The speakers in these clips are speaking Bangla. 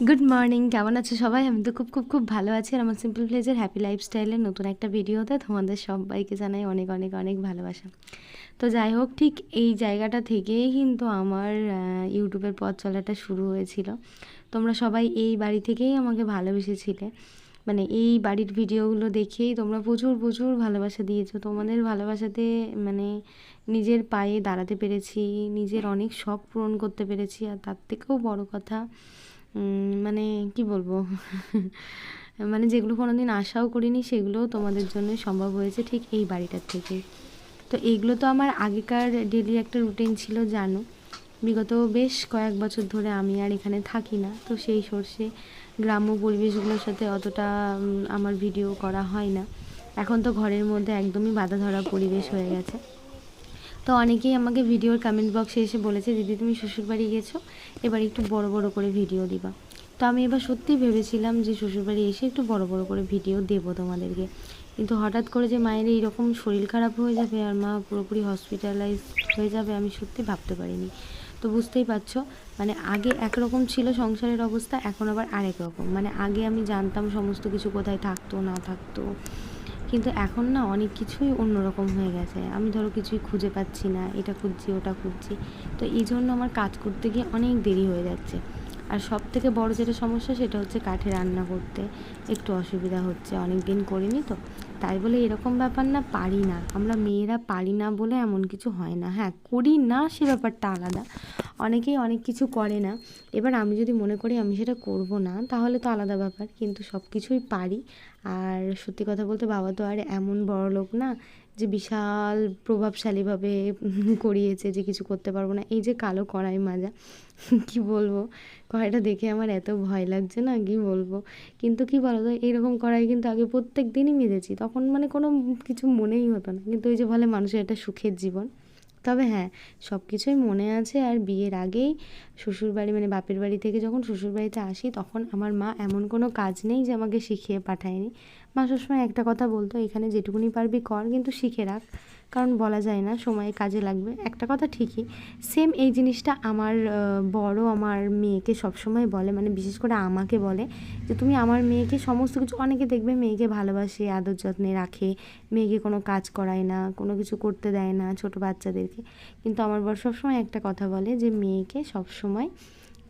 গুড মর্নিং, কেমন আছে সবাই? আমি তো খুব খুব খুব ভালো আছি। আর আমার সিম্পল ভিলেজের হ্যাপি লাইফস্টাইলের নতুন একটা ভিডিওতে তোমাদের সবাইকে জানাই অনেক অনেক অনেক ভালোবাসা। তো যাই হোক, ঠিক এই জায়গাটা থেকেই কিন্তু আমার ইউটিউবের পথ চলাটা শুরু হয়েছিল। তোমরা সবাই এই বাড়ি থেকেই আমাকে ভালোবেসেছিলে, মানে এই বাড়ির ভিডিওগুলো দেখেই তোমরা প্রচুর প্রচুর ভালোবাসা দিয়েছো। তোমাদের ভালোবাসাতে মানে নিজের পায়ে দাঁড়াতে পেরেছি, নিজের অনেক শখ পূরণ করতে পেরেছি। আর তার থেকেও বড় কথা, মানে কি বলবো, মানে যেগুলো কোনোদিন আশাও করিনি সেগুলোও তোমাদের জন্যই সম্ভব হয়েছে, ঠিক এই বাড়িটার থেকে। তো এইগুলো তো আমার আগেকার ডেলি একটা রুটিন ছিল, জানো। বিগত বেশ কয়েক বছর ধরে আমি আর এখানে থাকি না, তো সেই সোর্সে গ্রাম্য পরিবেশগুলোর সাথে অতটা আমার ভিডিও করা হয় না। এখন তো ঘরের মধ্যে একদমই বাঁধা ধরা পরিবেশ হয়ে গেছে। তো অনেকেই আমাকে ভিডিওর কমেন্ট বক্সে এসে বলেছে, দিদি তুমি শ্বশুরবাড়ি গেছো, এবার একটু বড় বড় করে ভিডিও দিবা। তো আমি এবার সত্যিই ভেবেছিলাম যে শ্বশুরবাড়ি এসে একটু বড় বড় করে ভিডিও দেবো তোমাদেরকে। কিন্তু হঠাৎ করে যে মায়ের এইরকম শরীর খারাপ হয়ে যাবে আর মা পুরোপুরি হসপিটালাইজ হয়ে যাবে, আমি সত্যি ভাবতে পারিনি। তো বুঝতেই পারছো, মানে আগে একরকম ছিল সংসারের অবস্থা, এখন আবার আরেক রকম। মানে আগে আমি জানতাম সমস্ত কিছু কোথায় থাকতো না থাকতো, কিন্তু এখন না অনেক কিছুই অন্যরকম হয়ে গেছে। আমি ধরো কিছুই খুঁজে পাচ্ছি না, এটা খুঁজছি ওটা খুঁজছি, তো এই জন্য আমার কাজ করতে গিয়ে অনেক দেরি হয়ে যাচ্ছে। আর সব থেকে বড় যেটা সমস্যা সেটা হচ্ছে কাঠে রান্না করতে একটু অসুবিধা হচ্ছে, অনেক দিন করিনি তো। তাই বলে এরকম ব্যাপার না, পারি না, আমরা মেয়েরা পারি না বলে এমন কিছু হয় না। হ্যাঁ, করি না সে ব্যাপারটা আলাদা, অনেকেই অনেক কিছু করে না। এবার আমি যদি মনে করি আমি সেটা করব না, তাহলে তো আলাদা ব্যাপার, কিন্তু সব কিছুই পারি। আর সত্যি কথা বলতে, বাবা তো আর এমন বড়লোক না যে বিশাল প্রভাবশালীভাবে করিয়েছে যে কিছু করতে পারবো না। এই যে কালো কড়াই মাজা, কি বলবো, কড়াইটা দেখে আমার এত ভয় লাগছে না, কি বলবো। কিন্তু কি বলো তো, এরকম কড়াই কিন্তু আগে প্রত্যেক দিনই মেজেছি, তখন মানে কোনো কিছু মনেই হতো না। কিন্তু ওই যে বলে মানুষের একটা সুখের জীবন। তবে হ্যাঁ, সব কিছুই মনে আছে। আর বিয়ের আগেই শ্বশুরবাড়ি, মানে বাপের বাড়ি থেকে যখন শ্বশুরবাড়িতে আসি, তখন আমার মা এমন কোনো কাজ নেই যে আমাকে শিখিয়ে পাঠায়নি। মা সবসময় একটা কথা বলতো, এখানে যেটুকুনি পারবি কর, কিন্তু শিখে রাখ, কারণ বলা যায় না সময়ে কাজে লাগবে। একটা কথা ঠিকই, সেম এই জিনিসটা আমার বড় আমার মেয়েকে সবসময় বলে, মানে বিশেষ করে আমাকে বলে যে তুমি আমার মেয়েকে সমস্ত কিছু, অনেকে দেখবে মেয়েকে ভালোবাসে, আদর যত্নে রাখে, মেয়েকে কোনো কাজ করায় না, কোনো কিছু করতে দেয় না ছোটো বাচ্চাদেরকে। কিন্তু আমার বর সবসময় একটা কথা বলে যে মেয়েকে সবসময়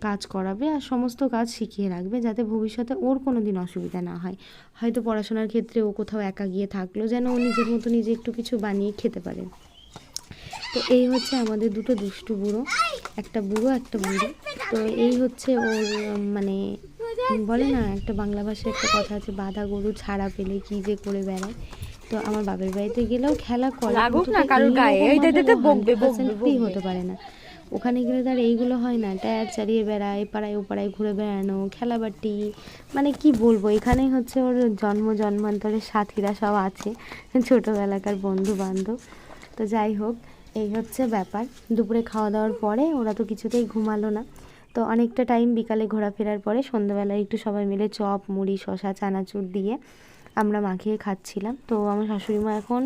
কাজ করাবে আর সমস্ত কাজ শিখিয়ে রাখবে, যাতে ভবিষ্যতে ওর কোনো দিন অসুবিধা না হয়। হয়তো পড়াশোনার ক্ষেত্রে ও কোথাও একা গিয়ে থাকলো, যেন ও নিজের মতো নিজে একটু কিছু বানিয়ে খেতে পারে। তো এই হচ্ছে আমাদের দুটো দুষ্টু বুড়ো, একটা বুড়ো একটা বুড়ি। তো এই হচ্ছে ওর মানে বলে না, একটা বাংলা ভাষায় একটা কথা আছে, বাঁধা গরু ছাড়া পেলে কি যে করে বেড়ায়। তো আমার বাপের বাড়িতে গেলেও খেলা করে, লাগুক কিন্তু না কারোর গায়ে, এই দে দে দে, বকবে বকবে 100% বকবে। হতে পারে না। ওখানে গেলে তার এইগুলো হয় না, টায়ার চালিয়ে বেড়ায়, এ পাড়ায় ও পাড়ায় ঘুরে বেড়ানো, খেলাবাটি, মানে কি বলবো। এখানেই হচ্ছে ওর জন্মান্তরের সাথীরা সব আছে, ছোটোবেলাকার বন্ধু বান্ধব। তো যাই হোক, এই হচ্ছে ব্যাপার। দুপুরে খাওয়া দাওয়ার পরে ওরা তো কিছুতেই ঘুমালো না, তো অনেকটা টাইম বিকালে ঘোরাফেরার পরে সন্ধ্যাবেলায় একটু সবাই মিলে চপ মুড়ি শশা চানাচুর দিয়ে আমরা মাখিয়ে খাচ্ছিলাম। তো আমার শাশুড়ি মা এখন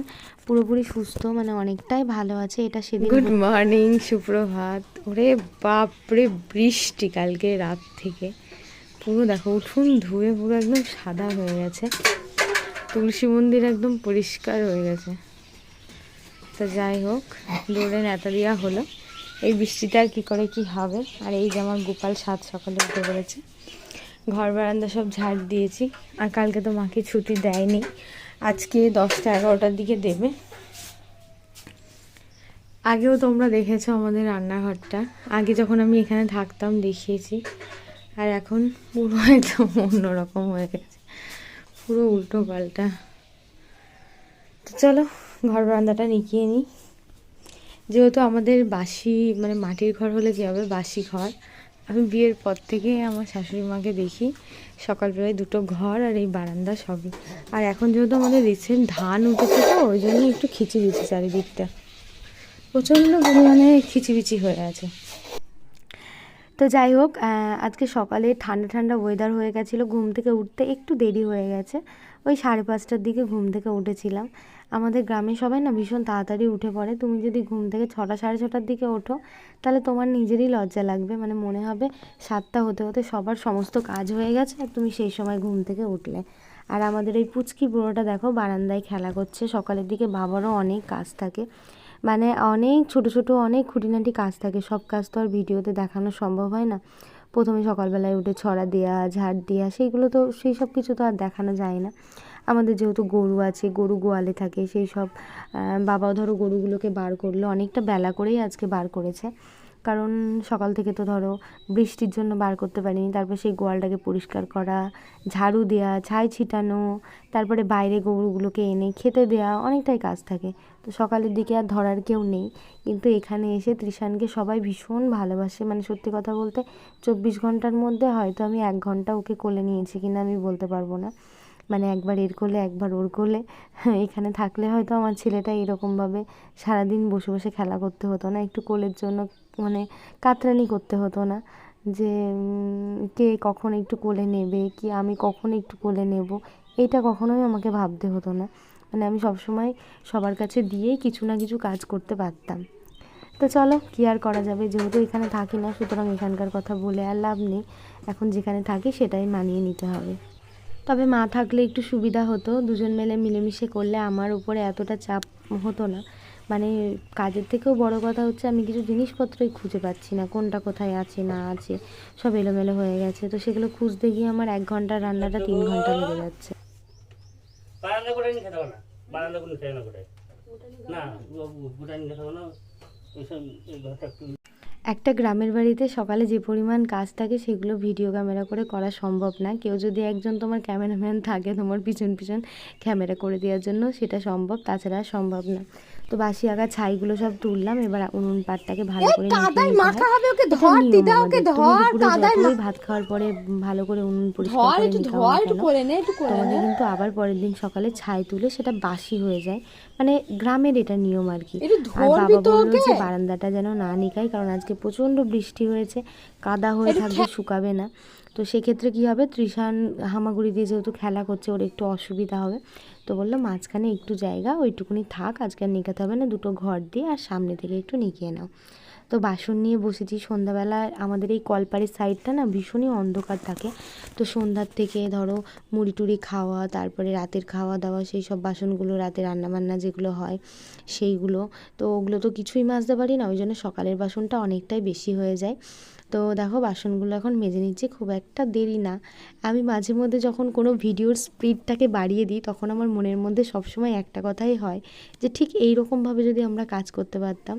পুরোপুরি সুস্থ, মানে অনেকটাই ভালো আছে। এটা সেদিন গুড মর্নিং, সুপ্রভাত। ওরে বাপরে, বৃষ্টি কালকে রাত থেকে পুরো দেখো, উঠুন ধুয়ে পুরো একদম সাদা হয়ে গেছে, তুলসী মন্দির একদম পরিষ্কার হয়ে গেছে। তো যাই হোক, দৌড়ে নেতা দেওয়া হলো। এই বৃষ্টিতে আর কী করে কি হবে। আর এই যে আমার গোপাল সাত সকালে উঠে পড়েছে, ঘর বারান্দা সব ঝাড় দিয়েছি। আর কালকে তো মাকে ছুটি দেয়নি, আজকে 10টা-11টার দিকে দেবে। আগেও তোমরা দেখেছো আমাদের রান্নাঘরটা, আগে যখন আমি এখানে থাকতাম দেখিয়েছি। আর এখন পুরো একদম অন্যরকম হয়ে গেছে, পুরো উল্টো পাল্টা। তো চলো ঘর বারান্দাটা নিকিয়ে নিই। যেহেতু আমাদের বাসি, মানে মাটির ঘর হলে কী হবে, বাসি ঘর। আমি বিয়ের পর থেকে আমার শাশুড়ি মাকে দেখি সকালবেলায় দুটো ঘর আর এই বারান্দা সবই। আর এখন যেহেতু আমাদের রিসেন্ট ধান উঠেছে, তো ওই জন্য একটু খিচিবিচি চারিদিকটা, প্রচণ্ড পরিমাণে খিচিবিচি হয়ে আছে। তো যাই হোক, আজকে সকালে ঠান্ডা ঠান্ডা ওয়েদার হয়ে গেছিলো, ঘুম থেকে উঠতে একটু দেরি হয়ে গেছে। ওই 5:30টার দিকে ঘুম থেকে উঠেছিলাম। আমাদের গ্রামে সবাই না ভীষণ তাড়াতাড়ি উঠে পড়ে। তুমি যদি ঘুম থেকে 6টা 6:30টার দিকে ওঠো, তাহলে তোমার নিজেরই লজ্জা লাগবে, মানে মনে হবে 7টা হতে হতে সবার সমস্ত কাজ হয়ে গেছে আর তুমি সেই সময় ঘুম থেকে উঠলে। আর আমাদের এই পুচকি বুড়োটা দেখো বারান্দায় খেলা করছে। সকালের দিকে বাবারও অনেক কাজ থাকে, মানে অনেক ছোট ছোট অনেক খুঁটিনাটি কাজ থাকে। সব কাজ তো আর ভিডিওতে দেখানো সম্ভব হয় না। প্রথমে সকালবেলায় উঠে ছড়া দেওয়া, ঝাড় দেওয়া, সেইগুলো তো সেই সব কিছু তো আর দেখানো যায় না। আমাদের যেহেতু গরু আছে, গরু গোয়ালে থাকে, সেই সব বাবাও ধরো গরুগুলোকে বার করলো, অনেকটা বেলা করেই আজকে বার করেছে, কারণ সকাল থেকে তো ধরো বৃষ্টির জন্য বার করতে পারিনি। তারপর সেই গোয়ালটাকে পরিষ্কার করা, ঝাড়ু দেওয়া, ছাই ছিটানো, তারপরে বাইরে গরুগুলোকে এনে খেতে দেওয়া, অনেকটাই কাজ থাকে। তো সকালের দিকে আর ধরার কেউ নেই, কিন্তু এখানে এসে তৃষানকে সবাই ভীষণ ভালোবাসে। মানে সত্যি কথা বলতে 24 ঘন্টার মধ্যে হয়তো আমি 1 ঘন্টা ওকে কোলে নিয়েছি কিনা আমি বলতে পারবো না। মানে একবার এর কোলে একবার ওর কোলে। এখানে থাকলে হয়তো আমার ছেলেটা এরকমভাবে সারাদিন বসে বসে খেলা করতে হতো না, একটু কোলের জন্য মানে কাতরানি করতে হতো না, যে কে কখন একটু কোলে নেবে, কি আমি কখন একটু কোলে নেব, এইটা কখনোই আমাকে ভাবতে হতো না। মানে আমি সবসময় সবার কাছে দিয়েই কিছু না কিছু কাজ করতে পারতাম। তো চলো, কী আর করা যাবে, যেহেতু এখানে থাকি না, সুতরাং এখানকার কথা বলে আর লাভ নেই। এখন যেখানে থাকি সেটাই মানিয়ে নিতে হবে। তবে মা থাকলে একটু সুবিধা হতো, দুজন মিলে মিলেমিশে করলে আমার উপরে এতটা চাপ হতো না। মানে কাজের থেকেও বড় কথা হচ্ছে আমি কিছু জিনিসপত্রই খুঁজে পাচ্ছি না, কোনটা কোথায় আছে না আছে, সব এলোমেলো হয়ে গেছে। তো সেগুলো খুঁজতে গিয়ে আমার 1 ঘন্টার রান্নাটা 3 ঘন্টা লেগে যাচ্ছে। বারান্দা করে নিয়ে খেতে হবে না, বারান্দা করে খেতে না করে না, গোটা নিয়ে খেতে হবে না, এইসব এই ঘরটা একটু। একটা গ্রামের বাড়িতে সকালে যে পরিমাণ কাজ থাকে সেগুলো ভিডিও ক্যামেরা করে করা সম্ভব না। কেউ যদি একজন তোমার ক্যামেরাম্যান থাকে তোমার পিছন পিছন ক্যামেরা করে দেওয়ার জন্য, সেটা সম্ভব, তাছাড়া সম্ভব না। তো বাসি আগা ছাইগুলো সব তুললাম, এবার উনুন পাটটাকে ভালো করে নিভিয়ে নিতে হয়। এটা নিয়ম আমাদের। তুমি দুপুরে যতই ভাত খাওয়ার পরে ভালো করে উনুন পরিষ্কার করে নিতে হয় না কেন, তোমাকে কিন্তু আবার পরের দিন সকালে ছাই তুলে সেটা বাসি হয়ে যায়। মানে গ্রামের এটা নিয়ম আর কি। আর বাবা বললো যে বারান্দাটা যেন না নিকাই, কারণ আজকে প্রচণ্ড বৃষ্টি হয়েছে, কাদা হয়ে থাকবে, শুকাবে না। তো সেক্ষেত্রে কী হবে, তৃষান হামাগুড়ি দিয়ে যেহেতু খেলা করছে, ওর একটু অসুবিধা হবে। তো বললো মাঝখানে একটু জায়গা ওইটুকুনি থাক, আজকে আর নিকাতে হবে না, 2টো ঘর দিয়ে আর সামনে থেকে একটু নিকিয়ে নাও। তো বাসন নিয়ে বসেছি। সন্ধ্যাবেলা আমাদের এই কলপাড়ের সাইডটা না ভীষণই অন্ধকার থাকে। তো সন্ধ্যার থেকে ধরো মুড়ি টুড়ি খাওয়া, তারপরে রাতের খাওয়া দাওয়া, সেই সব বাসনগুলো, রাতে রান্নাবান্না যেগুলো হয় সেইগুলো, তো ওগুলো তো কিছুই মাজতে পারি না, ওই জন্য সকালের বাসনটা অনেকটাই বেশি হয়ে যায়। তো দেখো বাসনগুলো এখন মেজে নিচ্ছি, খুব একটা দেরি না। আমি মাঝে মধ্যে যখন কোনো ভিডিওর স্পিডটাকে বাড়িয়ে দিই, তখন আমার মনের মধ্যে সবসময় একটা কথাই হয় যে ঠিক এই রকমভাবে যদি আমরা কাজ করতে পারতাম।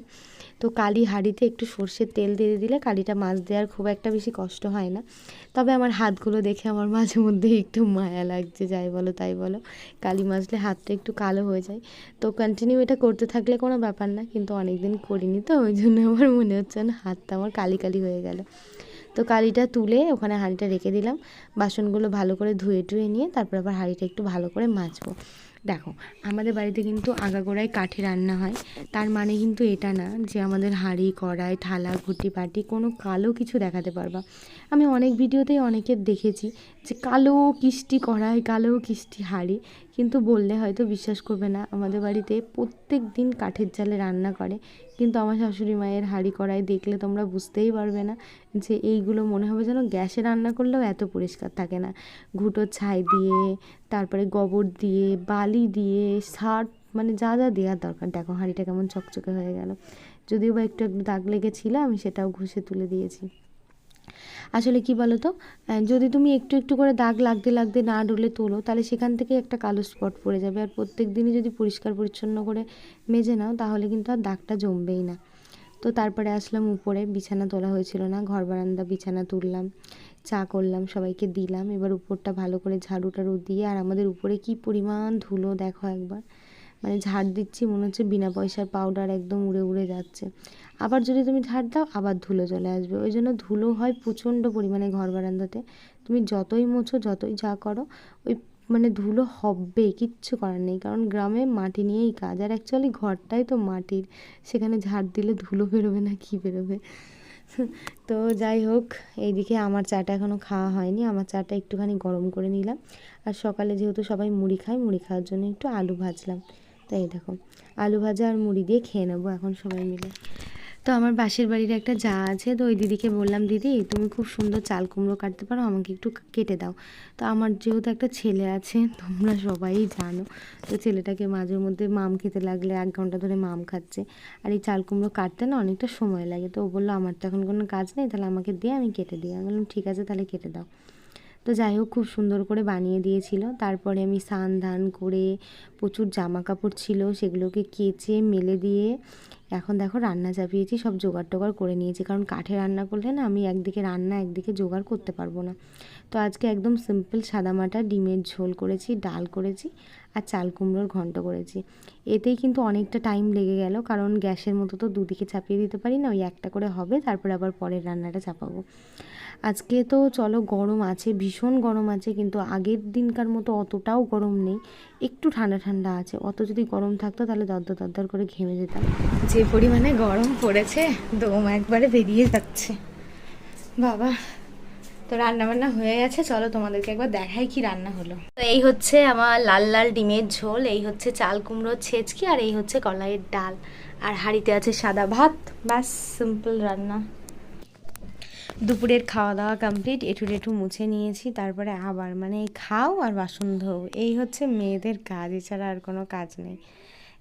তো কালি হাঁড়িতে একটু সর্ষের তেল দিয়ে দিলে কালিটা মাছ দেওয়ার খুব একটা বেশি কষ্ট হয় না। তবে আমার হাতগুলো দেখে আমার মাঝে মধ্যে একটু মায়া লাগছে, যাই বলো তাই বলো, কালি মাজলে হাতটা একটু কালো হয়ে যায়। তো কন্টিনিউ এটা করতে থাকলে কোনো ব্যাপার না, কিন্তু অনেক দিন করিনি তো ওই জন্য আমার মনে হচ্ছে না, হাতটা আমার কালি কালি হয়ে গেল। তো কালিটা তুলে ওখানে হাঁড়িটা রেখে দিলাম, বাসনগুলো ভালো করে ধুয়ে টুয়ে নিয়ে তারপর আবার হাঁড়িটা একটু ভালো করে মাজবো। দেখো আমাদের বাড়িতে কিন্তু আগাগোড়ায় কাঠে রান্না হয়, তার মানে কিন্তু এটা না যে আমাদের হাঁড়ি কড়াই থালা ঘুটি বাটি কোনো কালো কিছু দেখাতে পারবা। আমি অনেক ভিডিওতেই অনেকের দেখেছি যে কালো কিস্টি কড়াই, কালো কিস্টি হাঁড়ি, কিন্তু বললে হয়তো বিশ্বাস করবে না, আমাদের বাড়িতে প্রত্যেক দিন কাঠের জালে রান্না করে। কিন্তু আমার শাশুড়ি মায়ের হাঁড়ি কড়াই দেখলে তোমরা বুঝতেই পারবে না যে এইগুলো মনে হবে যেন গ্যাসে রান্না করলেও এত পরিষ্কার থাকে না। ঘুঁটোর ছাই দিয়ে, তারপরে গোবর দিয়ে, বালি দিয়ে, সার, মানে যা যা দেওয়ার দরকার। দেখো হাঁড়িটা কেমন চকচকে হয়ে গেল, যদিও বা একটু একটু দাগ লেগেছিল, আমি সেটাও ঘষে তুলে দিয়েছি। আসলে কি বলো তো, যদি তুমি একটু একটু করে দাগ লাগতে লাগতে না ডলে তোলো, তাহলে সেখান থেকে একটা কালো স্পট পড়ে যাবে। আর প্রত্যেক দিনই যদি পরিষ্কার পরিচ্ছন্ন করে মেজে নাও, তাহলে কিন্তু আর দাগটা জমবেই না। তো তারপরে আসলাম উপরে, বিছানা তোলা হয়েছিল না, ঘর বারান্দা বিছানা তুললাম, চা করলাম, সবাইকে দিলাম। এবার উপরটা ভালো করে ঝাড়ু টাড়ু দিয়ে, আর আমাদের উপরে কি পরিমাণ ধুলো দেখো একবার, মানে ঝাড় দিচ্ছি মনে হচ্ছে বিনা পয়সার পাউডার একদম উড়ে উড়ে যাচ্ছে। আবার যদি তুমি ঝাড় দাও আবার ধুলো চলে আসবে, ওই জন্য ধুলো হয় প্রচণ্ড পরিমাণে ঘর বারান্দাতে। তুমি যতই মোছো যতই যা করো, ওই মানে ধুলো হবেই, কিচ্ছু করার নেই, কারণ গ্রামে মাটি নিয়েই কাজ, আর অ্যাকচুয়ালি ঘরটাই তো মাটির, সেখানে ঝাড় দিলে ধুলো বেরোবে না কি বেরোবে। তো যাই হোক, এইদিকে আমার চাটা এখনও খাওয়া হয়নি, আমার চাটা একটুখানি গরম করে নিলাম। আর সকালে যেহেতু সবাই মুড়ি খায়, মুড়ি খাওয়ার জন্য একটু আলু ভাজলাম। তাই দেখো, আলু ভাজা আর মুড়ি দিয়ে খেয়ে নেবো এখন সবাই মিলে। তো আমার পাশের বাড়ির একটা যা আছে, তো ওই দিদিকে বললাম, দিদি তুমি খুব সুন্দর চাল কুমড়ো কাটতে পারো, আমাকে একটু কেটে দাও। তো আমার যেহেতু একটা ছেলে আছে, তোমরা সবাই জানো, তো ছেলেটাকে মাঝে মধ্যে মাম খেতে লাগলে 1 ঘন্টা ধরে মাম খাচ্ছে। আর এই চাল কুমড়ো কাটতে না অনেকটা সময় লাগে। তো ও বললো আমার তো এখন কোনো কাজ নেই, তাহলে আমাকে দিয়ে আমি কেটে দিই। আমি বললাম ঠিক আছে, তাহলে কেটে দাও। তো যাই হোক, খুব সুন্দর করে বানিয়ে দিয়েছিল। তারপরে আমি স্নান ধান করে, প্রচুর জামা কাপড় ছিল, সেগুলোকে কেচে মেলে দিয়ে এখন দেখো রান্না চাপিয়েছি, সব জোগাড় টোগাড় করে নিয়েছি। কারণ কাঠে রান্না করলে না আমি একদিকে রান্না একদিকে জোগাড় করতে পারবো না। তো আজকে একদম সিম্পল সাদামাটা ডিমের ঝোল করেছি, ডাল করেছি আর চাল কুমড়োর ঘন্ট করেছি। এতেই কিন্তু অনেকটা টাইম লেগে গেল, কারণ গ্যাসের মতো তো দুদিকে চাপিয়ে দিতে পারি না, ওই একটা করে হবে, তারপরে আবার পরের রান্নাটা চাপাবো। আজকে তো চলো গরম আছে, ভীষণ গরম আছে, কিন্তু আগের দিনকার মতো অতটাও গরম নেই, একটু ঠান্ডা ঠান্ডা আছে। অত যদি গরম থাকতো তাহলে দরদর করে ঘেমে যেতাম। যে পরিমাণে গরম পড়েছে, দম একবারে বেরিয়ে যাচ্ছে বাবা। তো রান্না বান্না হয়ে গেছে, চলো তোমাদেরকে একবার দেখাই কি রান্না হলো। তো এই হচ্ছে আমার লাল লাল ডিমের ঝোল, এই হচ্ছে চাল কুমড়োর ছেচকি, আর এই হচ্ছে কলাইয়ের ডাল, আর হাঁড়িতে আছে সাদা ভাত। ব্যাস, সিম্পল রান্না। দুপুরের খাওয়া দাওয়া কমপ্লিট, এটু মুছে নিয়েছি, তারপরে আবার মানে খাও আর বাসন ধোও, এই হচ্ছে মেয়েদের কাজ, এছাড়া আর কোনো কাজ নেই।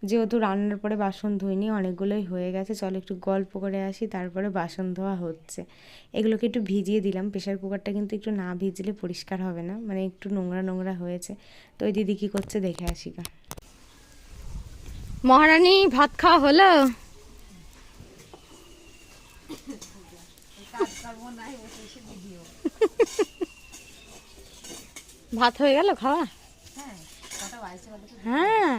যেহেতু রান্নার পরে বাসন ধুইনি, অনেকগুলোই হয়ে গেছে, চলো একটু গল্প করে আসি, তারপরে বাসন ধোয়া হচ্ছে। এগুলোকে একটু ভিজিয়ে দিলাম, প্রেশার কুকারটা কিন্তু একটু না ভিজলে পরিষ্কার হবে না, মানে একটু নোংরা নোংরা হয়েছে। তো ওই দিদি কী করছে দেখে আসি গা। মহারানী, ভাত খাওয়া হলো? ভাত হয়ে গেল খাওয়া? হ্যাঁ।